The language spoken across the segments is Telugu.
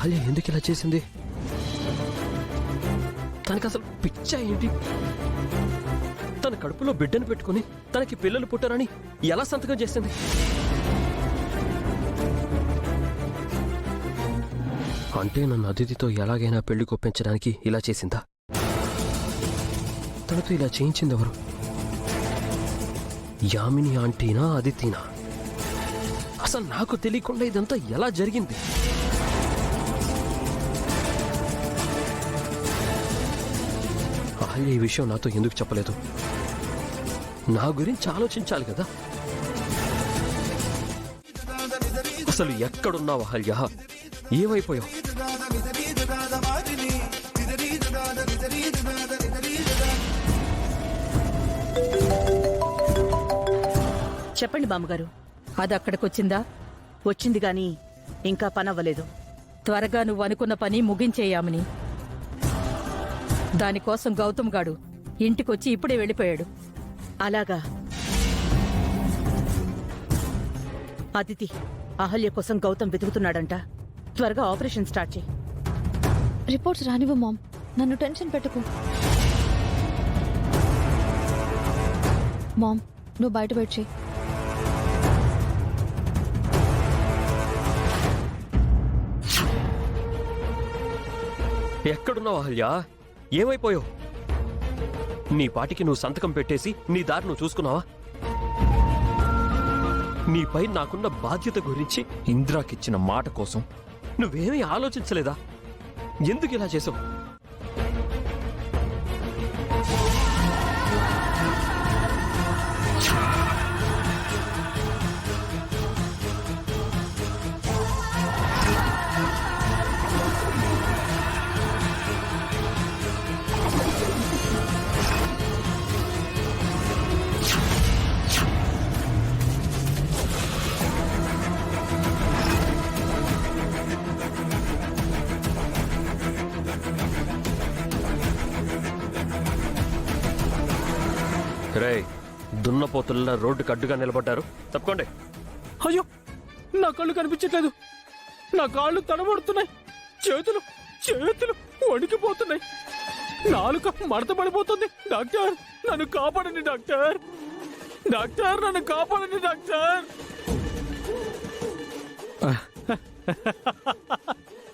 అహల్య ఎందుకు ఇలా చేసింది? తనకి అసలు పిచ్చా ఏంటి? తన కడుపులో బిడ్డను పెట్టుకుని తనకి పిల్లలు పుట్టారని ఎలా సంతకం చేసింది? అంటే నన్ను అతిథితో ఎలాగైనా పెళ్లి కొప్పించడానికి ఇలా చేసిందా? తనతో ఇలా చేయించింది ఎవరు? యామిని ఆంటీనా, అదితినా? అసలు నాకు తెలియకుండా ఇదంతా ఎలా జరిగింది? అహల్య ఈ విషయం నాతో ఎందుకు చెప్పలేదు? నా గురించి ఆలోచించాలి కదా. అసలు ఎక్కడున్నావు అహల్య? ఏమైపోయావు? చెప్పండి బామ్మగారు. అది అక్కడికొచ్చిందా? వచ్చింది గాని ఇంకా పనవ్వలేదు. త్వరగా నువ్వు అనుకున్న పని ముగించేయామని. దానికోసం గౌతమ్ గాడు ఇంటికొచ్చి ఇప్పుడే వెళ్ళిపోయాడు. అలాగా. అదితి, అహల్య కోసం గౌతమ్ వెతుకుతున్నాడంట. త్వరగా ఆపరేషన్ స్టార్ట్ చేయి. రిపోర్ట్స్ రానివ్వు మామ్, నన్ను టెన్షన్ పెట్టుకు. మామ్, నువ్వు బయట వెయిట్ చేయి. ఎక్కడున్నావు అహల్య? ఏమైపోయావు? నీ పాటికి నువ్వు సంతకం పెట్టేసి నీ దారి నువ్వు చూసుకున్నావా? నీపై నాకున్న బాధ్యత గురించి, ఇంద్రాకిచ్చిన మాట కోసం నువ్వేమీ ఆలోచించలేదా? ఎందుకు ఇలా చేసావు? రే, దున్నపోతుల్లా రోడ్డుకు అడ్డుగా నిలబడ్డారు. తప్పుకోండి. అయ్యో, నా కళ్ళు కనిపించట్లేదు. నా కాళ్ళు తడబడుతున్నాయి. చేతులు వణికిపోతున్నాయి. నాలుక మడత పడిపోతుంది. డాక్టర్, నన్ను కాపాడండి డాక్టర్. డాక్టర్, నన్ను కాపాడండి డాక్టర్.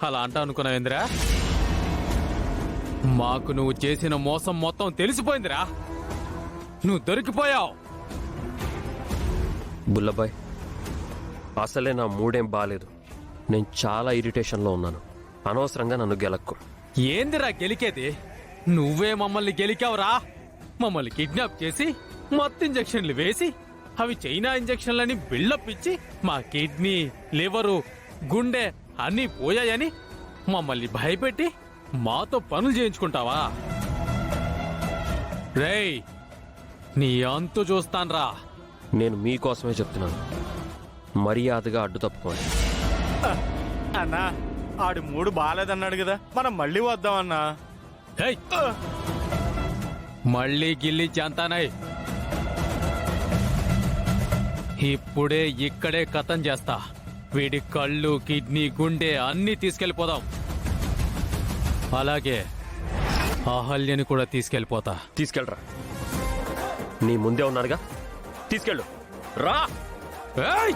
అలా అంటా అనుకున్నావేంద్రా? మాకు నువ్వు చేసిన మోసం మొత్తం తెలిసిపోయిందిరా. నువ్వు దొరికిపోయావు. బుల్లబాయ్, అసలే నా మూడేం బాలేదు. నేను చాలా ఇరిటేషన్లో ఉన్నాను. అనవసరంగా నన్ను గెలక్కు. ఏందిరా గెలికేది? నువ్వే మమ్మల్ని గెలికావురా. మమ్మల్ని కిడ్నాప్ చేసి మత్తు ఇంజక్షన్లు వేసి అవి చైనా ఇంజక్షన్లని బిల్డప్ ఇచ్చి మా కిడ్నీ, లివరు, గుండె అన్నీ పోయాయని మమ్మల్ని భయపెట్టి మాతో పనులు చేయించుకుంటావా? రేయ్, నీ అంతు చూస్తాన్రా. నేను మీకోసమే చెప్తున్నాను. మర్యాదగా అడ్డు తప్పుకోండి. అన్నా, ఆడు మూడు బాలేదన్నాడు కదా, మనం మళ్ళీ వద్దామన్నా. మళ్ళీ గిల్లి చెంతానై. ఇప్పుడే ఇక్కడే కథం చేస్తా. వీడి కళ్ళు, కిడ్నీ, గుండె అన్నీ తీసుకెళ్లిపోదాం. అలాగే అహల్యని కూడా తీసుకెళ్లిపోతా. తీసుకెళ్ళరా. నీ ముందే ఉన్నారుగా, తీసుకెళ్ళు. రా. ఏయ్!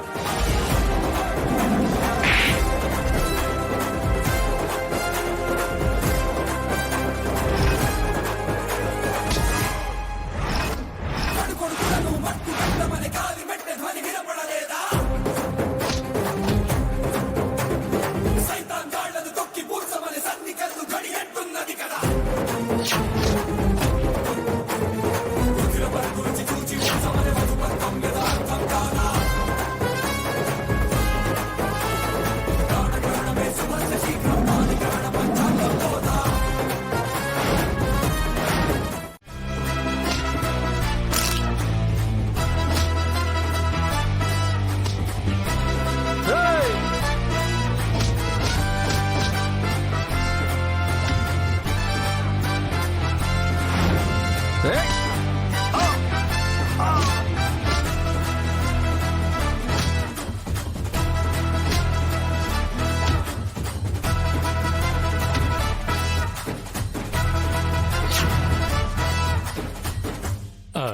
ఆ,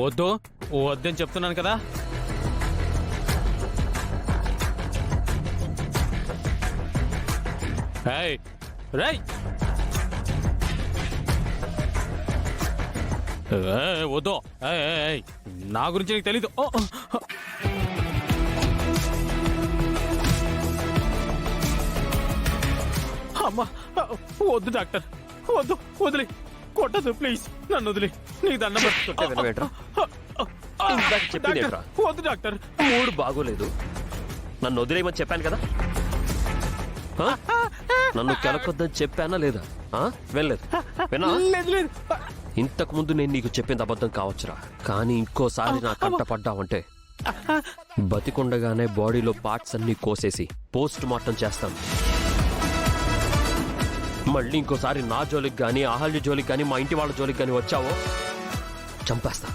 వద్దు వద్దని చెప్తున్నాను కదా. ఏయ్, రేయ్. వద్దు. నా గురించి నీకు తెలీదు. అమ్మా, వద్దు డాక్టర్, వద్దు, వదిలే, కొట్టదు ప్లీజ్, నన్ను వదిలే, నీకు దండం కొట్టే వినవేంట్రా? ఇందాక చెప్పిందేంట్రా? వద్దు డాక్టర్. మూడు బాగోలేదు, నన్ను వదిలేయమని చెప్పాను కదా. ఆ? నన్ను కెలకొద్దని చెప్పానా లేదా? వెళ్ళలేదు, విన్నా? లేదు లేదు. ఇంతకు ముందు నేను నీకు చెప్పింది అబద్ధం కావచ్చురా, కానీ ఇంకోసారి నా కంట పడ్డావంటే బతికుండగానే బాడీలో పార్ట్స్ అన్ని కోసేసి పోస్ట్ మార్టం చేస్తాను. మళ్ళీ ఇంకోసారి నా జోలికి గానీ, అహల్య జోలికి గానీ, మా ఇంటి వాళ్ళ జోలికి గానీ వచ్చావో చంపేస్తా.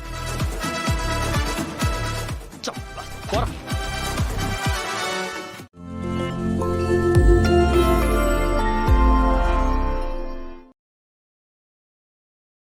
పోరా.